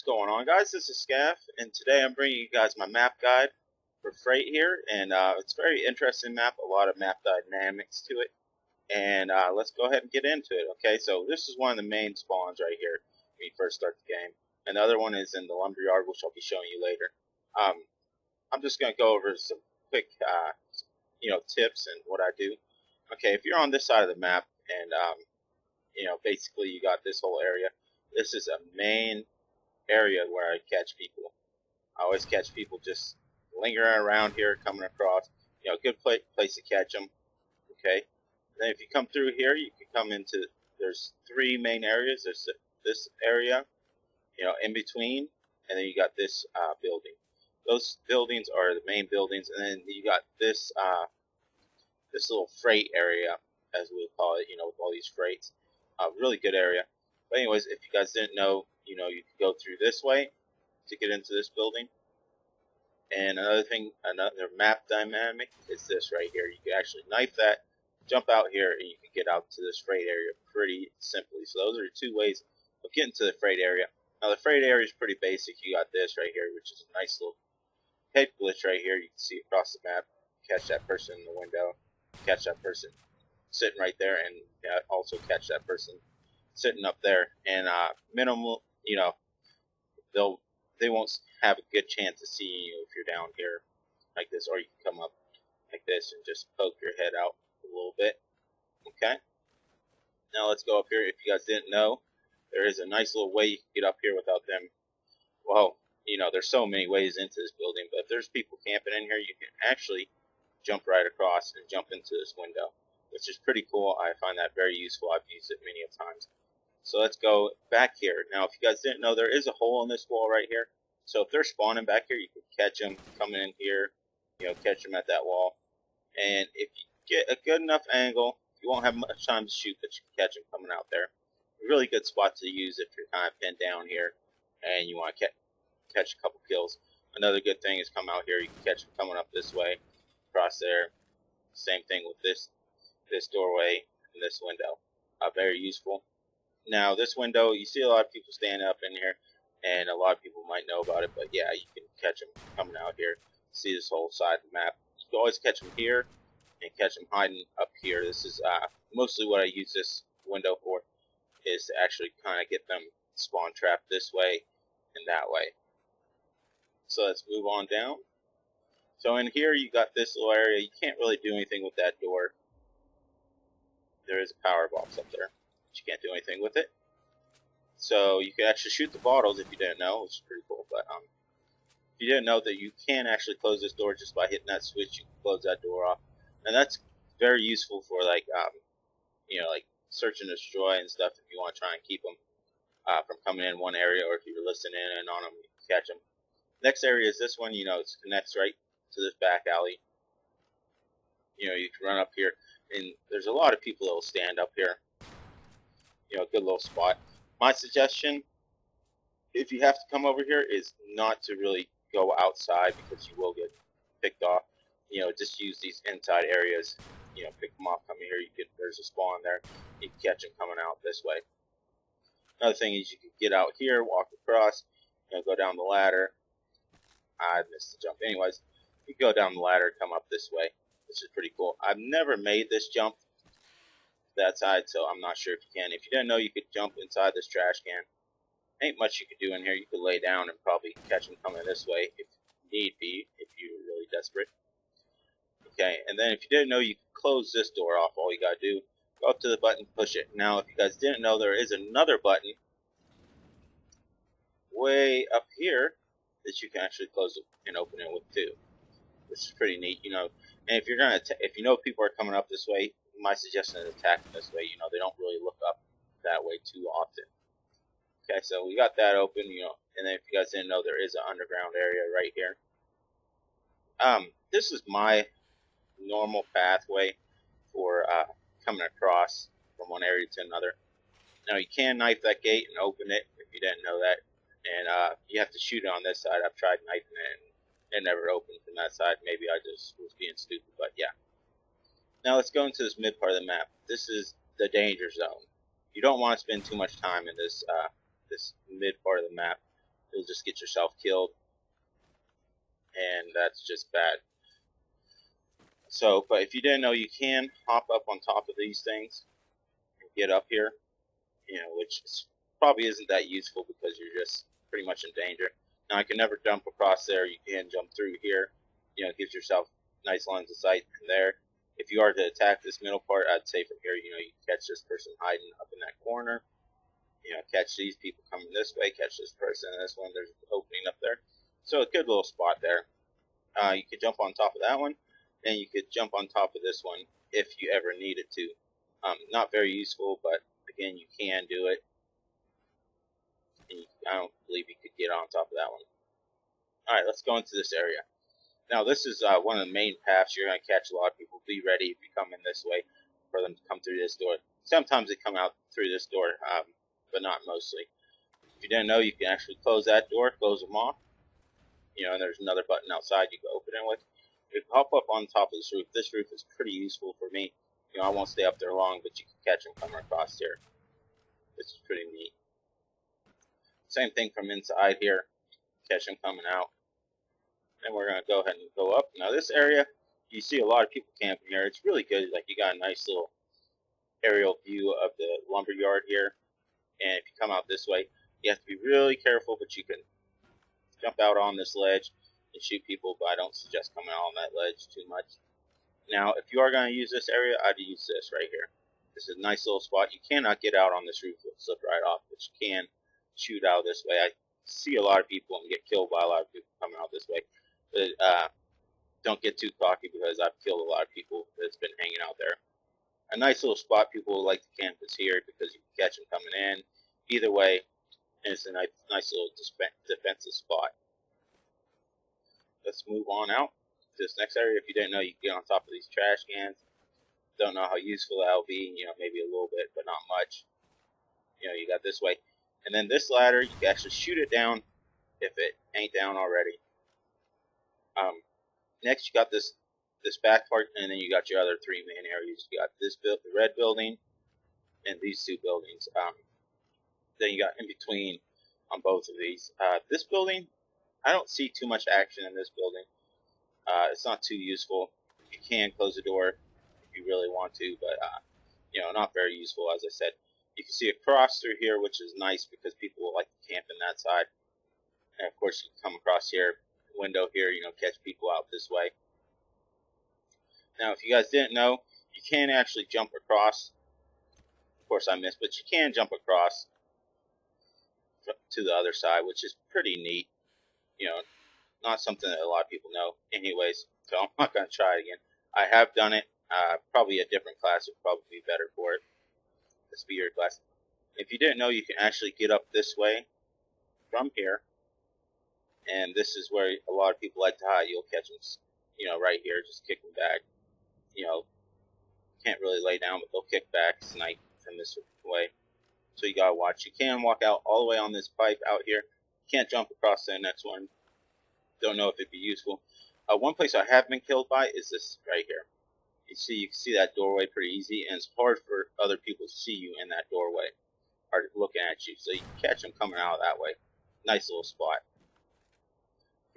going on, guys? This is Scaf, and today I'm bringing you guys my map guide for Freight here, and it's a very interesting map, a lot of map dynamics to it, and let's go ahead and get into it. Okay, so this is one of the main spawns right here when you first start the game, and the other one is in the lumberyard, which I'll be showing you later. I'm just going to go over some quick tips and what I do. Okay, if you're on this side of the map, and basically you got this whole area. This is a main area where I catch people. I always catch people just lingering around here, coming across. Good place to catch them. Okay. And then if you come through here, you can come into. There's three main areas. There's this area, in between, and then you got this building. Those buildings are the main buildings, and then you got this this little freight area, as we would call it. With all these freights. Really good area. But anyways, if you guys didn't know, you could go through this way to get into this building. And another thing, another map dynamic is this right here. You can actually knife that, jump out here, and you can get out to this freight area pretty simply. So those are two ways of getting to the freight area. Now the freight area is pretty basic. You got this right here, which is a nice little tape glitch right here. You can see across the map. Catch that person in the window. Catch that person sitting right there, and also catch that person sitting up there. And minimal, they won't have a good chance of seeing you if you're down here like this, or you can come up like this and just poke your head out a little bit. Okay. Now let's go up here. If you guys didn't know, there is a nice little way you can get up here without them. Well, there's so many ways into this building, but if there's people camping in here, you can actually jump right across and jump into this window, which is pretty cool. I find that very useful. I've used it many times. So let's go back here. Now, if you guys didn't know, there is a hole in this wall right here. So if they're spawning back here, you can catch them coming in here, catch them at that wall. And if you get a good enough angle, you won't have much time to shoot, but you can catch them coming out there. A really good spot to use if you're kind of pinned down here and you want to catch a couple kills. Another good thing is come out here, you can catch them coming up this way, across there. Same thing with this doorway and this window. Very useful. Now this window, you see a lot of people standing up in here, and a lot of people might know about it, but yeah, you can catch them coming out here. See this whole side of the map. You can always catch them here and catch them hiding up here. This is mostly what I use this window for, is to actually kind of get them spawn trapped this way and that way. So let's move on down. So in here you got this little area. You can't really do anything with that door. There is a power box up there, but you can't do anything with it. So you can actually shoot the bottles if you didn't know, which is pretty cool. But if you didn't know that you can actually close this door just by hitting that switch, you can close that door off, and that's very useful for like search and destroy and stuff. If you want to try and keep them from coming in one area, or if you're listening in on them, you can catch them. Next area is this one. It connects right to this back alley. You can run up here, and there's a lot of people that will stand up here. A good little spot. My suggestion, if you have to come over here, is not to really go outside, because you will get picked off. Just use these inside areas. Pick them off. Come here. There's a spawn there. You can catch them coming out this way. Another thing is you can get out here, walk across, go down the ladder. I missed the jump. Anyways, you go down the ladder, come up this way, which is pretty cool. I've never made this jump that side, so I'm not sure if you can. If you didn't know, you could jump inside this trash can. Ain't much you could do in here. You could lay down and probably catch them coming this way if need be, if you're really desperate. Okay, and then if you didn't know, you could close this door off. All you gotta do, go up to the button, push it. Now, if you guys didn't know, there is another button way up here that you can actually close it and open it with too, which is pretty neat. And if you're gonna, if people are coming up this way, my suggestion is attacking this way. They don't really look up that way too often. Okay, so we got that open. And then if you guys didn't know, there is an underground area right here. This is my normal pathway for coming across from one area to another. Now you can knife that gate and open it if you didn't know that, and you have to shoot it on this side. I've tried knifing it and it never opened from that side. Maybe I just was being stupid, but yeah. Now let's go into this mid part of the map. This is the danger zone. You don't want to spend too much time in this this mid part of the map. you'll just get yourself killed, and that's just bad. So, but if you didn't know, you can hop up on top of these things and get up here, which probably isn't that useful because you're just pretty much in danger. Now, I can never jump across there. You can jump through here. It gives yourself nice lines of sight from there. If you are to attack this middle part, I'd say from here, you catch this person hiding up in that corner. Catch these people coming this way. Catch this person and this one. There's an opening up there. So a good little spot there. You could jump on top of that one, and you could jump on top of this one if you ever needed to. Not very useful, but again, you can do it. And I don't believe you could get on top of that one. Alright, let's go into this area. Now, this is one of the main paths. You're going to catch a lot of people. Be ready if you come in this way for them to come through this door. Sometimes they come out through this door, but not mostly. If you didn't know, you can actually close that door, close them off. And there's another button outside you can open it with. You can hop up on top of this roof. This roof is pretty useful for me. I won't stay up there long, but you can catch them coming across here. This is pretty neat. Same thing from inside here. Catch them coming out. And we're going to go ahead and go up. Now, this area, you see a lot of people camping here. It's really good. Like, you got a nice little aerial view of the lumber yard here. And if you come out this way, you have to be really careful, but you can jump out on this ledge and shoot people, but I don't suggest coming out on that ledge too much. Now, if you are going to use this area, I'd use this right here. This is a nice little spot. You cannot get out on this roof. It'll slip right off, but you can shoot out this way. I see a lot of people and get killed by a lot of people coming out this way. But don't get too cocky because I've killed a lot of people that's been hanging out there. A nice little spot people like to camp is here because you can catch them coming in. Either way, and it's a nice little defensive spot. Let's move on out to this next area. If you didn't know, you can get on top of these trash cans. Don't know how useful that'll be. Maybe a little bit, but not much. You got this way. And then this ladder, you can actually shoot it down if it ain't down already. Next, you got this back part, and then you got your other three main areas. You got this the red building, and these two buildings. Then you got in between on both of these. This building, I don't see too much action in this building. It's not too useful. You can close the door if you really want to, but not very useful, as I said. You can see across through here, which is nice because people will like to camp in that side. And of course, you can come across here, window here, catch people out this way. Now, if you guys didn't know, you can actually jump across. Of course, I missed, but you can jump across to the other side, which is pretty neat. Not something that a lot of people know. Anyways, so I'm not going to try it again. I have done it. Probably a different class would probably be better for it. The speeder class. If you didn't know, you can actually get up this way from here. And this is where a lot of people like to hide. You'll catch them, right here. Just kick them back. Can't really lay down, but they'll kick back, snipe from this way. So you gotta watch. You can walk out all the way on this pipe out here. You can't jump across to the next one. Don't know if it'd be useful. One place I have been killed by is this right here. You can see that doorway pretty easy, and it's hard for other people to see you in that doorway, or looking at you. So you can catch them coming out that way. Nice little spot.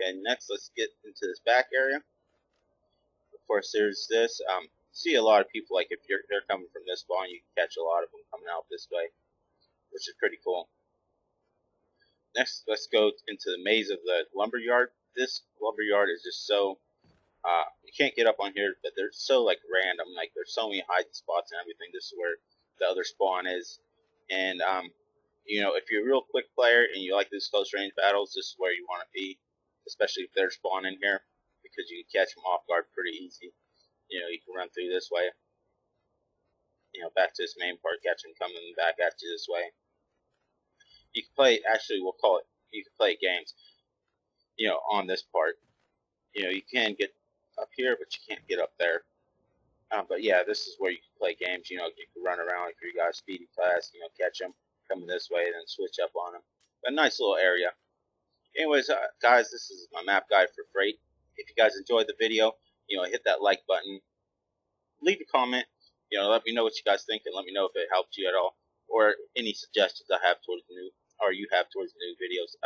Okay, next let's get into this back area. Of course, there's this. See a lot of people, like if they're coming from this spawn, you can catch a lot of them coming out this way, which is pretty cool. Next, let's go into the maze of the lumber yard. This lumber yard is just so you can't get up on here, but they're so like random. Like there's so many hiding spots and everything. This is where the other spawn is, and if you're a real quick player and you like these close range battles, this is where you want to be, especially if they're spawning here, because you can catch them off guard pretty easy. You can run through this way. Back to this main part, catch them coming back at you this way. You can play, actually, we'll call it, you can play games, on this part. You can get up here, but you can't get up there. But yeah, this is where you can play games. You can run around if you got a speedy class, catch them coming this way, then switch up on them. But a nice little area. Anyways, guys, this is my map guide for Freight. If you guys enjoyed the video, hit that like button. Leave a comment. Let me know what you guys think, and let me know if it helped you at all, or any suggestions I have towards you have towards the new videos.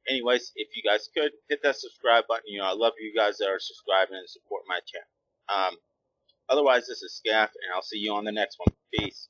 Anyways, if you guys could hit that subscribe button, I love you guys that are subscribing and support my channel. Otherwise, this is Scaf, and I'll see you on the next one. Peace.